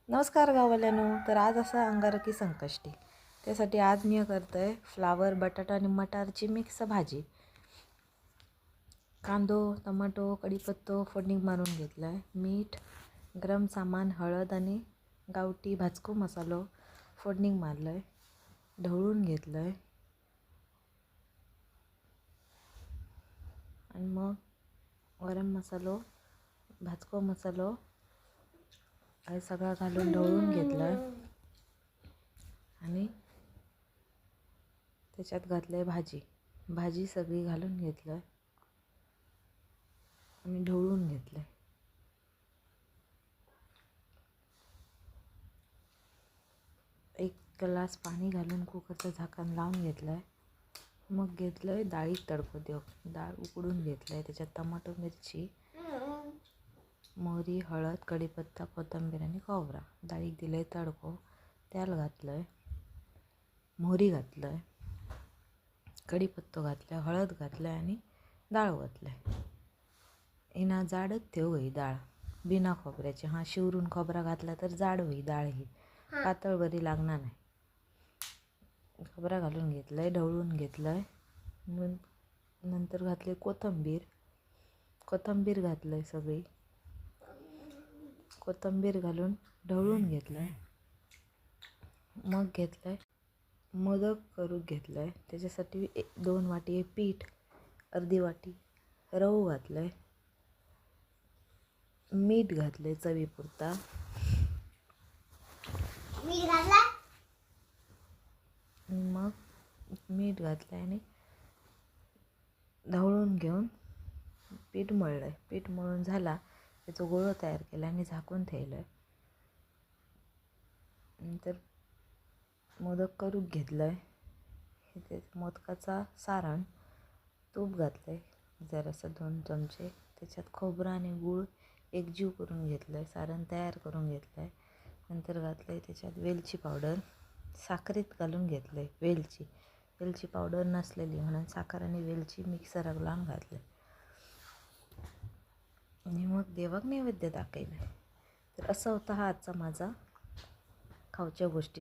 नमस्कार गाववाल्यानो. तर आज असं अंगारकी संकष्टी, त्यासाठी आज मी करतो आहे फ्लावर बटाटा आणि मटारची मिक्स भाजी. कांदो टमाटो कढीपत्तो फोडणी मारून घेतला आहे. मीठ गरम सामान हळद आणि गावठी भाजको मसालो फोडणी मारलं आहे. ढवळून घेतलं आहे आणि मग गरम मसालो भाजको मसालो हे सगळं घालून ढवळून घेतलं आहे आणि त्याच्यात घातलं आहे भाजी सगळी घालून घेतलं आहे आणि ढवळून घेतलं आहे. एक ग्लास पाणी घालून कुकरचं झाकण लावून घेतलं आहे. मग घेतलं आहे डाळीत तडको देऊ. डाळ उकडून घेतलं आहे. त्याच्यात टमाटो मिरची मोहरी हळद कढीपत्ता कोथिंबीर आणि खोबरा डाळीत दिलं आहे तडको. तेल घातलं आहे, मोहरी घातलं आहे, कढीपत्तो घातलं आहे, हळद घातलं आहे आणि डाळ घातलं आहे. हिना जाडच ठेव ही डाळ बिना खोबऱ्याची. शिवरून खोबरा घातला तर जाड होई डाळ. ही पातळ बरी लागणार नाही. खोबरा घालून घेतलं आहे, ढवळून घेतलं आहे. नंतर घातले कोथिंबीर घातलं आहे. सगळी कोथिंबीर घालून ढवळून घेतलं आहे. मग घेतलं आहे मोदक करून घेतलं आहे. त्याच्यासाठी 2 वाटी पीठ, अर्धी वाटी रवा घातलं आहे, मीठ घातलं आहे चवीपुरता. मग मीठ घातलं आहे आणि ढवळून घेऊन पीठ मळलं आहे. पीठ मळून झाला त्याचं गोळं तयार केलं आणि झाकून ठेवलं आहे. नंतर मोदक करून घेतलं आहे. ते मोदकाचा सारण तूप घातलं आहे जरासं 2 चमचे. त्याच्यात खोबरं आणि गूळ एकजीव करून घेतलं आहे. सारण तयार करून घेतलं आहे. नंतर घातलं आहे त्याच्यात वेलची पावडर. साखरेत घालून घेतलं आहे वेलची पावडर नसलेली म्हणून साखर आणि वेलची मिक्सरात लावून घातलं आणि मग देवाक नैवेद्य दाखवलं. तर असं होता हा आजचा माझा खाऊच्या गोष्टी.